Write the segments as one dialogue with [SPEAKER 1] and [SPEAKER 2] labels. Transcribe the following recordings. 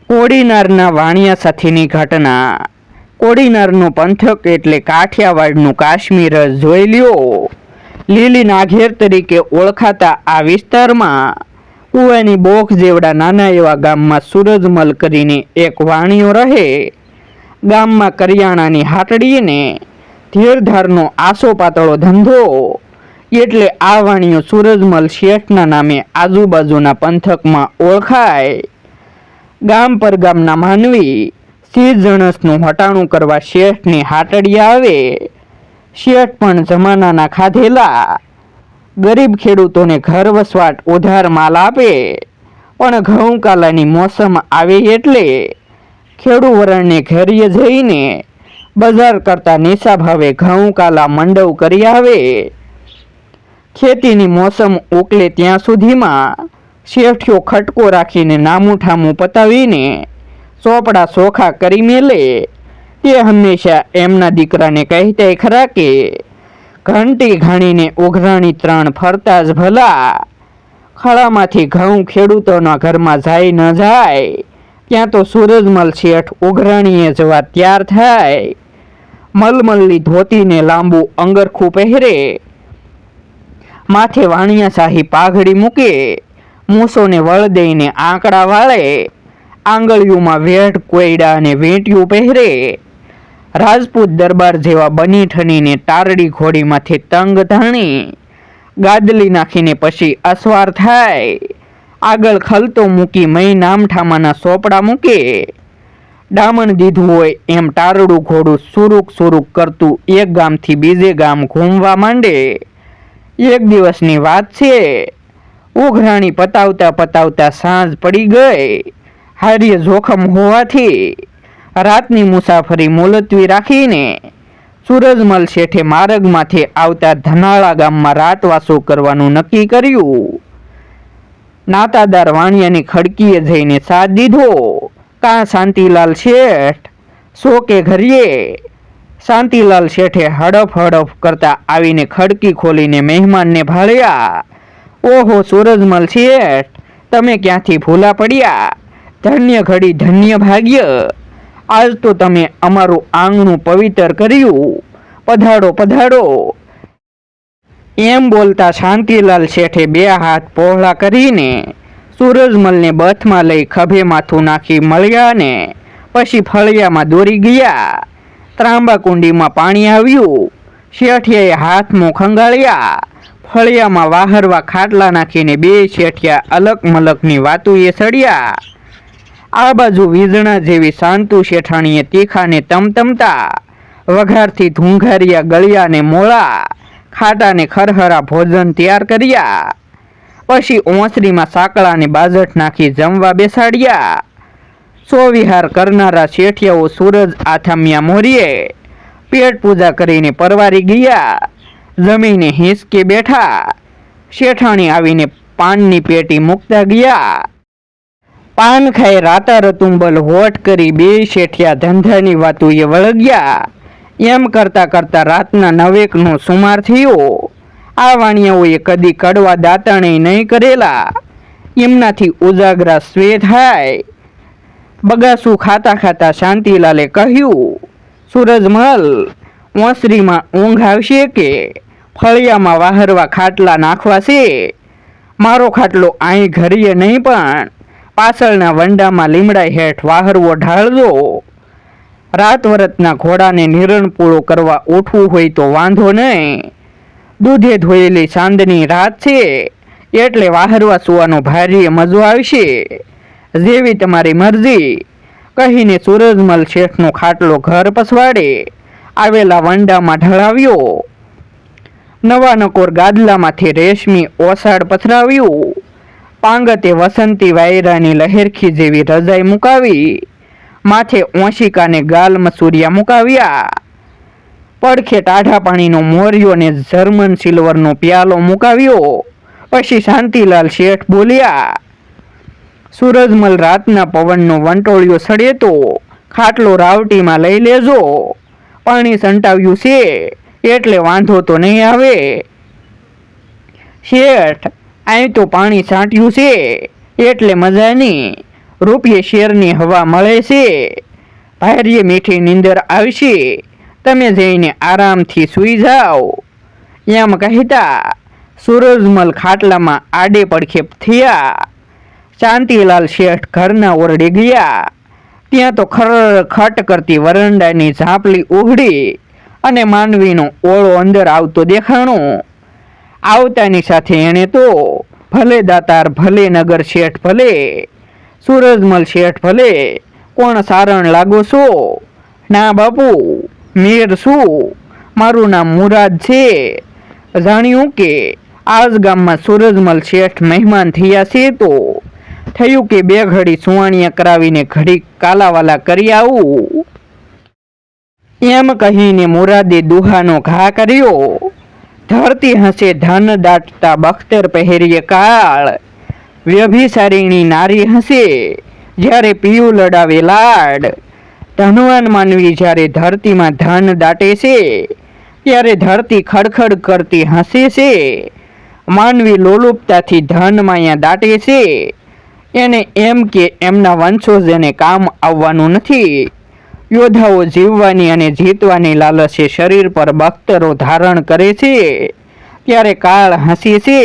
[SPEAKER 1] કોડીનારના વાણિયા સાથેની ઘટના। કોડીનારનો પંથક એટલે કાઠિયાવાડનું કાશ્મીર જ જોઈ લ્યો। લીલી નાઘેર તરીકે ઓળખાતા આ વિસ્તારમાં કુવાની બોખ જેવડા નાના એવા ગામમાં સૂરજમલ કરીને એક વાણિયો રહે। ગામમાં કરિયાણાની હાટડીને ધીરધારનો આસો પાતળો ધંધો એટલે આ વાણિયો સૂરજમલ શેઠના નામે આજુબાજુના પંથકમાં ઓળખાય। ગામ પર ગામના માનવી સીઝણસનું હટાણું કરવા શેઠની હાટડી આવે। શેઠ પણ જમાનાના ખાધેલા ગરીબ ખેડૂતોને ઘર વસવાટ ઉધાર માલ આપે, પણ ઘઉં કાલાની મોસમ આવે એટલે ખેડૂ વરણને ઘેરીએ જઈને બજાર કરતા નીચા ભાવે ઘઉં કાલા મંડવ કરી આવે। ખેતીની મોસમ ઉકલે ત્યાં સુધીમાં શેઠિયો ખટકો રાખીને નામું ઠામું પતાવીને ચોપડા ચોખા કરી મેલે। એ હંમેશા એમના દીકરાને કહેતા ખરા કે ઘંટી ઘાણીને ઉઘરાણી ત્રણ ફરતા જ ભલા। ખળામાંથી ઘઉં ખેડૂતોના ઘરમાં જાય ન જાય ત્યાં તો સૂરજમલ શેઠ ઉઘરાણીએ જવા તૈયાર થાય। મલમલની ધોતીને લાંબુ અંગરખું પહેરે, માથે વાણિયા શાહી પાઘડી મૂકે, મૂછોને વળ દઈને આંકડા વાળે, આંગળીઓમાં વેઢ કોયડા અને વેંટિયું પહેરે। રાજપૂત દરબાર જેવા બની ઠનીને તારડી ઘોડીમાંથી તંગ ધાણી ગાદલી નાખીને પછી અસવાર થાય। આગળ ખલતો મૂકી મય નામઠામાના સોપડા મૂકે। ડામણ દીધું હોય એમ તારડું ઘોડું સુરુક સુરુક કરતું એક ગામથી બીજે ગામ ઘૂમવા માંડે। એક દિવસની વાત છે, ઉઘરાણી પતાવતા પતાવતા સાંજ પડી ગઈ। હાર્ય જોખમ હોવાથી રાતની મુસાફરી મુલતવી રાખીને સૂરજમલ શેઠે માર્ગમાંથી આવતા ધનાળા ગામમાં રાતવાસો કરવાનું નક્કી કર્યું। નાતાદાર વાણિયાની ખડકીએ જઈને સાથ દીધો। કાં શાંતિલાલ શેઠ સો કે ઘરીએ? શાંતિલાલ શેઠે હડફ હડફ કરતા આવીને ખડકી ખોલીને મહેમાનને ભાળ્યા। ઓહો સૂરજમલ શેઠ, તમે ક્યાંથી ભૂલા પડ્યા? ધન્ય ઘડી ધન્ય ભાગ્ય, આજ તો તમે અમારું આંગણું પવિત્ર કર્યું। પધારો પધારો। એમ બોલતા શાંતિલાલ શેઠે બે હાથ પહોળા કરીને સૂરજમલને બથમાં લઈ ખભે માથું નાખી મળ્યા ને પછી ફળિયામાં દોરી ગયા। ત્રાંબા કુંડીમાં પાણી આવ્યું। શેઠિયાએ હાથ મોં ખંગાળ્યા। ફળિયામાં વાહરવા ખાટલા નાખીને બે શેઠિયા અલક મલકની વાતુએ સડ્યા। આ બાજુ વીજણા જેવી શાંતુ શેઠાણીએ તીખાને તમતમતા વઘારથી ધૂંઘારિયા ગળિયાને મોળા ખાટાને ખરખરા ભોજન તૈયાર કર્યા। પછી ઓસરીમાં સાંકળાને બાજટ નાખી જમવા બેસાડ્યા। સો વિહાર કરનારા શેઠિયાઓ સૂરજ આથમ્યા મોરીએ પેટ પૂજા કરીને પરવારી ગયા। જમીને હિંચકે બેઠા। શેઠાણી આવીને પાનની પેટી મૂકતા ગયા। પાન ખાઈ રાતા રતુંબલ હોઠ કરી બે શેઠિયા ધંધાની વાતુએ વળગ્યા। એમ કરતા કરતા રાતના 9 સુમાર થયો। આ વાણિયાઓએ કદી કડવા દાંતણે નહીં કરેલા, એમનાથી ઉજાગરા સ્વે થાય। બગાસું ખાતા ખાતા શાંતિલાલે કહ્યું, સૂરજમલ, ઓસરીમાં ઊંઘ આવશે કે ફળિયામાં વાહરવા ખાટલા નાખવા છે? મારો ખાટલો અહીં ઘરીએ નહીં પણ પાછળના વંડામાં લીમડા હેઠ વાહરવો ઢાળજો। રાત વરતના ઘોડાને નિરણ પૂળો કરવા ઉઠવું હોય તો વાંધો નહીં। દૂધે ધોયેલી ચાંદની રાત છે એટલે વાહરવા સુવાનો ભારે મજો આવશે। જેવી તમારી મરજી, કહીને સૂરજમલ શેઠનો ખાટલો ઘર પછવાડે આવેલા વંડામાં ઢળાવ્યો। નવા નકોર ગાદલામાંથી રેશમી ઓસાડ પથરાવ્યું। પાંગતે વસંતી વાયરાની લહેરખી જેવી રજાઈ મુકાવી। માથે ઓશિકાને ગાલ મસૂરિયા મુકાવ્યા। પડખે ટાઢા પાણીનો મોરિયો ને જર્મન સિલ્વરનો પ્યાલો મુકાવ્યો। પછી શાંતિલાલ શેઠ બોલ્યા, સૂરજમલ, રાતના પવનનો વંટોળિયો સડે તો ખાટલો રાવટીમાં લઈ લેજો। પાણી સંટાવ્યું છે એટલે વાંધો તો નહીં આવે। શેઠ, અહીં તો પાણી છાંટ્યું છે એટલે મજા નહીં। રૂપિયે શેરની હવા મળે છે, ભારીએ મીઠી નીંદર આવશે, તમે જઈને આરામથી સૂઈ જાઓ. એમ કહેતા સૂરજમલ ખાટલામાં આડે પડખે થયા. શાંતિલાલ શેઠ ઘરના ઓરડે ગયા. ત્યાં તો ખટ કરતી વરંડાની ઝાંપલી ઉઘડી અને માનવીનો ઓળો અંદર આવતો દેખાણો. આવતાની સાથે એણે તો ભલે દાતાર ભલે નગર શેઠ ભલે સૂરજમલ શેઠ ભલે કોણ સારણ લાગો છો? ના બાપુ, મીર શું, મારું નામ મુરાદ છે. જાણ્યું કે આજ ગામમાં સૂરજમલ શેઠ મહેમાન થયા છે તો થયું કે બે ઘડી સુવાણિયા કરાવીને ઘડી કાલાવાલા કરી આવું. એમ કહીને મુરાદે દુહાનો ઘા કર્યો. ધરતી હસે ધન દાટતા બખ્તર પહેરીએ કાળ, વ્યભિસારીણી નારી હસે જ્યારે પિયું લડાવે લાડ. ધનવાન માનવી જ્યારે ધરતીમાં ધન દાટે છે ત્યારે ધરતી ખડખડ કરતી હસે છે. માનવી લોલુપતાથી ધન માયા દાટે છે. એને એમ કે એમના વંશોજને કામ આવવાનું નથી. યોદ્ધાઓ જીવવાની અને જીતવાની લાલસે શરીર પર બખ્તરો ધારણ કરે છે ત્યારે કાળ હસી છે.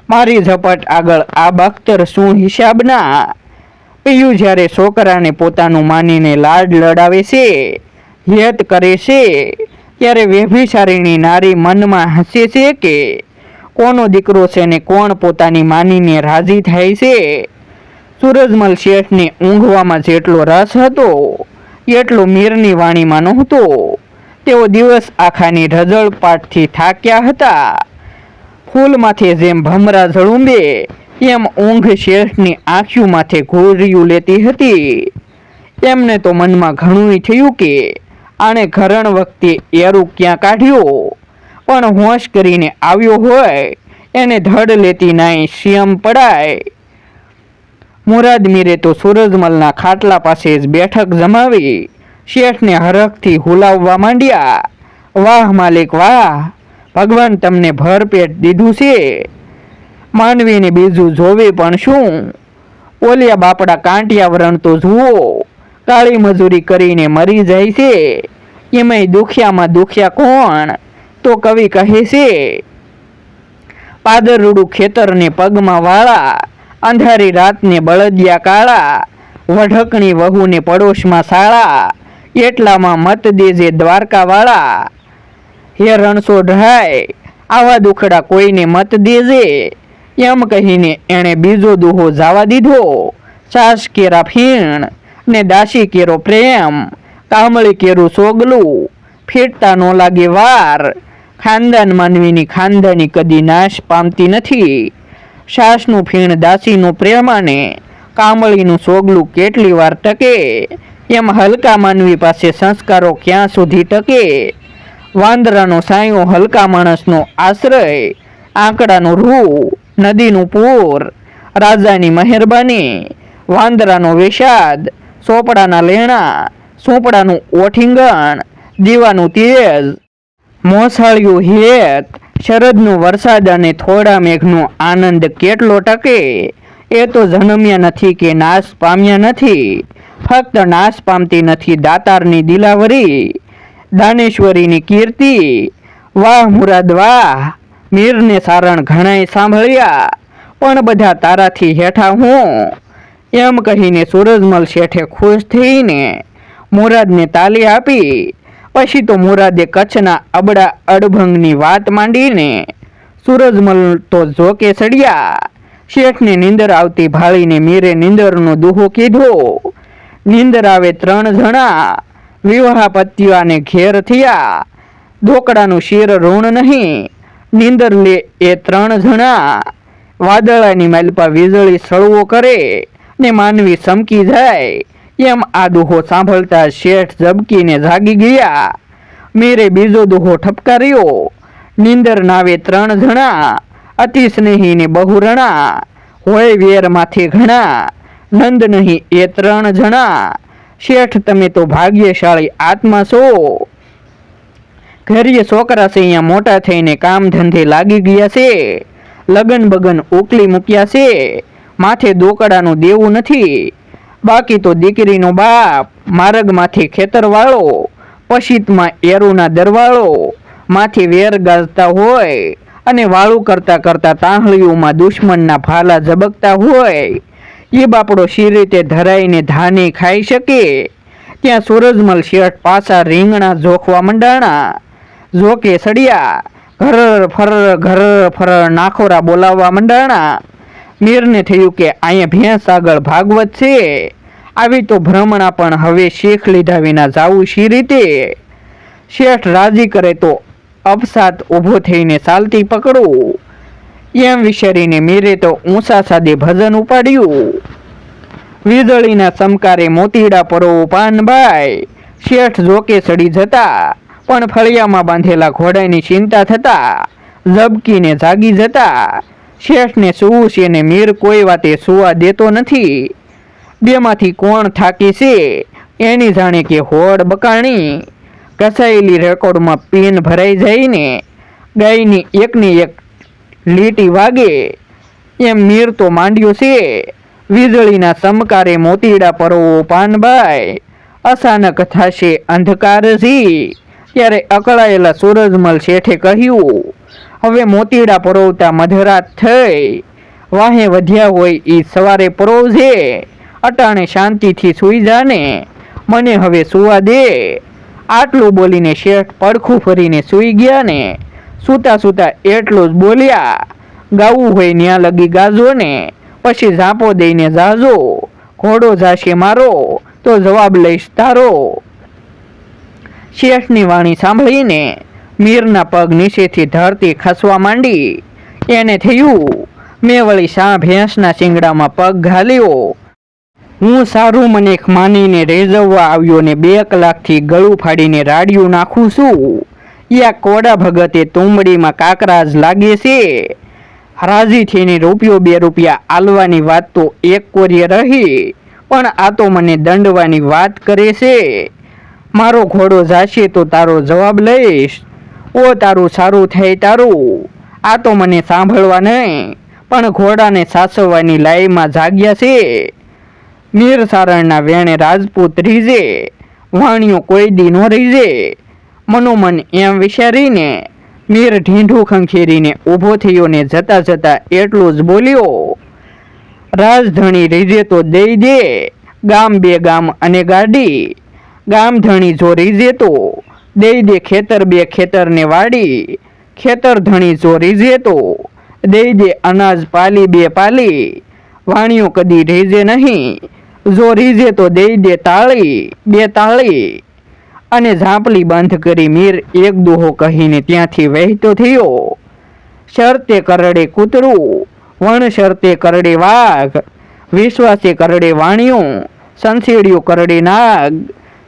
[SPEAKER 1] મારી ઝપટ આગળ આ બખ્તર શું હિસાબના? પિયું જ્યારે છોકરાને પોતાનું માનીને લાડ લડાવે છે, હેત કરે છે ત્યારે વ્યભિચારીણી નારી મનમાં હસે છે કે કોનો દીકરો છે ને કોણ પોતાની માનીને રાજી થાય છે. સૂરજમલ શેઠને ઊંઘવામાં જેટલો રસ હતો એટલો મીરની વાણીમાં નહોતો. તેઓ દિવસ આખાની રજળપાટથી થાક્યા હતા. ફૂલ માથે જેમ ભમરા ઝળુંબે એમ ઊંઘ શેઠની આંખીઓ માથે ઘોરિયું લેતી હતી. એમને તો મનમાં ઘણું થયું કે આણે ઘરણ વખતે એરું ક્યાં કાઢ્યો, પણ હોશ કરીને આવ્યો હોય એને ધડ લેતી નાય શિયમ પડાય. મુરાદ મીરે તો સૂરજમલના ખાટલા પાસે જ બેઠક જમાવી શેઠને હરખથી હુલાવવા માંડ્યા. વાહ માલિક વાહ, ભગવાન તમને ભરપેટ દીધું છે. માનવીને બીજું જોવે પણ શું? ઓલિયા બાપડા કાંટિયાવરણ તો જુઓ, કાળી મજૂરી કરીને મરી જાય છે. એમાંય દુખિયામાં દુખિયા કોણ? તો કવિ કહે છે, પાદરરૂડું ખેતરને પગમાં વાળા, અંધારી રાતને બળદિયા કાળા, વઢકણી વહુને પડોશમાં શાળા, એટલામાં મત દેજે દ્વારકાવાળા. હે રણછોડરાય, આવા દુખડા કોઈને મત દેજે. એમ કહીને એણે બીજો દુહો જવા દીધો. સાસ કેરા ફીણ ને દાસી કેરો પ્રેમ, કામળી કેરું સોગલું, ફેટતા નો લાગે વાર. ખાનદાન માનવીની ખાનદાની કદી નાશ પામતી નથી. સાસનું ફીણ દાસીનું પ્રેમ અને કામળીનું સોગલું કેટલી વાર ટકે, એમ હલકા માનવી પાસે સંસ્કારો ક્યાં સુધી ટકે. વાંદરાનો સાયો હલકા માણસનો આશ્રય, આંકડાનું રૂ, નદીનું પૂર, રાજાની મહેરબાની, વાંદરાનો વિષાદ, સોપડાના લેણા, સોપડાનું ઓઠીંગણ, દીવાનું તેજ, મોસાળિયું હેત, શરદનો વરસાદ અને થોડા મેઘનો આનંદ કેટલો ટકે. એ તો જન્મ્યા નથી કે નાશ પામ્યા નથી. ફક્ત નાશ પામતી નથી દાતારની દિલાવરી, દાનેશ્વરીની કીર્તિ. વાહ મુરાદ વાહ, મીરને સારણ ઘણાય સાંભળ્યા પણ બધા તારાથી હેઠા હું. એમ કહીને સૂરજમલ શેઠે ખુશ થઈને મુરાદને તાલી આપી. પછી તો મુરાદે કચ્છના અબડા અડભંગની વાત માંડીને સૂરજમલ તો જોકે ચડ્યા. શેઠને નીંદર આવતી ભાળીને મીરે નીંદરનો દુહો કીધો. નીંદર આવે 3 જણા, વિવાહ પત્યાને ઘેર થયા. ઢોકળાનું શિર ઋણ નહીં, નીંદર લે એ 3 જણા. વાદળાની માલપા વીજળી સળવો કરે ને માનવી સમકી જાય. એમ આ દુહો સાંભળતા શેઠ ઝબકીને જાગી ગયા. મીરે બીજો દુહો ઠપકાર્યો. નીંદર નાવે 3 જણા, અતિ સ્નેહી ને બહુરણા, હોય વેર માથે ઘણા, નંદ નહીં એ 3 જણા. શેઠ તમે તો ભાગ્યશાળી આત્મા છો. ઘરીએ છોકરા છે અહીંયા મોટા થઈને કામ ધંધે લાગી ગયા છે. લગન બગન ઉકલી મૂક્યા છે. માથે દોકડાનું દેવું નથી. બાકી તો દીકરીનો બાપ માર્ગમાંથી ખેતરવાળો, પશીતમાં એરુના દરવાળો માંથી વેર ગાજતા હોય અને વાળું કરતા કરતા તાંહળીઓમાં દુશ્મનના ભાલા ઝબકતા હોય, એ બાપડો શી રીતે ધરાઈને ધાને ખાઈ શકે? ત્યાં સૂરજમલ શેઠ પાછા રીંગણા જોખવા મંડાણા. જોકે સડિયા ઘર ફર નાખોરા બોલાવવા મંડાણા. મીરને થયું કે અહીંયા ભેંસ આગળ ભાગવત છે, આવી તો ભ્રમણા પણ હવે શીખ લીધા વિના જાવું શી રીતે? શેઠ રાજી કરે તો અપસાત ઊભો થઈને ચાલતી પકડું, એમ વિચારીને મીરે તો ઊંચા સાદે ભજન ઉપાડ્યું. વીજળીના ચમકારે મોતીડા પરોવો પાનભાઈ. શેઠ જોકે સડી જતા પણ ફળિયામાં બાંધેલા ઘોડાની ચિંતા થતા ઝબકીને જાગી જતા. શેઠને સૂવું છે ને મીર કોઈ વાતે સુવા દેતો નથી. બેમાંથી કોણ થાકી છે એની જાણે કે હોડ બકાણી. ઘસાયેલી રેકોર્ડમાં પીન ભરાઈ જઈને ગાયની એકની એક લીટી વાગે એમ મીર તો માંડ્યો છે. વીજળીના ચમકારે મોતીડા પરોવો પાનભાઈ. અચાનક થશે અંધકારજી. ત્યારે અકળાયેલા સૂરજમલ શેઠે કહ્યું, હવે મોતીડા પરોવતા મધરાત થઈ. વાહે વધ્યા હોય એ સવારે પરોવજે. અટાણે શાંતિથી સૂઈ જાને, મને હવે સુવા દે. આટલું બોલીને શેઠ પડખું ફરીને સૂઈ ગયા ને સૂતા સૂતા એટલું જ બોલ્યા, ગાવું હોય ન્યા લગી ગાજો ને પછી ઝાંપો દઈને જાજો. ઘોડો જાશે મારો તો જવાબ લઈશ તારો. શેઠની વાણી સાંભળીને મીરના પગ નીચેથી ધરતી ખસવા માંડી. એને થયું મેં વળી શા ભેંસના શિંગડામાં પગ ઘાલ્યો. હું સારું મને માનીને રેજવવા આવ્યો ને 2 કલાકથી ગળું ફાડીને રાડિયું નાખું છું. યા કોડા ભગતે તુંબડીમાં કાકરાજ લાગે છે. રાજી થઈને રૂપિયો 2 રૂપિયા આલવાની વાત તો એક કોરીએ રહી, પણ આ તો મને દંડવાની વાત કરે છે. મારો ઘોડો જાશે તો તારો જવાબ લઈશ. ઓ તારું સારું થાય તારું. આ તો મને સાંભળવા નહીં પણ ઘોડાને સાસવવાની લાઈમાં જાગ્યા છે. મીર સારણના વેણે રાજપૂત રીજે, વાણિયો કોઈ દી નો રીજે. મનોમન એમ વિચારીને મીર ઢીંઢું ખંખેરીને ઊભો થયો ને જતા જતા એટલું જ બોલ્યો, રાજધણી રીજે તો દઈ દે, ગામ 2 ગામ અને ગાડી. ગામ ધણી જો રીજે તો દઈ દે ખેતર 2 ખેતરને વાડી. ખેતર ધણી જો રીજે તો દઈ દે અનાજ પાલી 2 પાલી. વાણિયો કદી રીજે નહીં, જો રીજે તો દઈ દે તાળી 2 તાળી. અને ઝાંપલી બંધ કરી મીર એક દોહો કહીને ત્યાંથી વહેતો થયો. શરતે કરડે કૂતરું, વણ શરતે કરડે વાઘ, વિશ્વાસે કરડે વાણિયો, સંસેડિયો કરડે નાગ.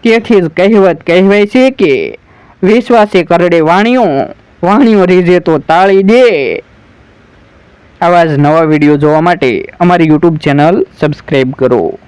[SPEAKER 1] તેથી જ કહેવત કહેવાય છે કે વિશ્વાસે કરડે વાણિયો, વાણિયો રીજે તો તાળી દે. આવા જ નવા વિડીયો જોવા માટે અમારી YouTube ચેનલ સબસ્ક્રાઈબ કરો.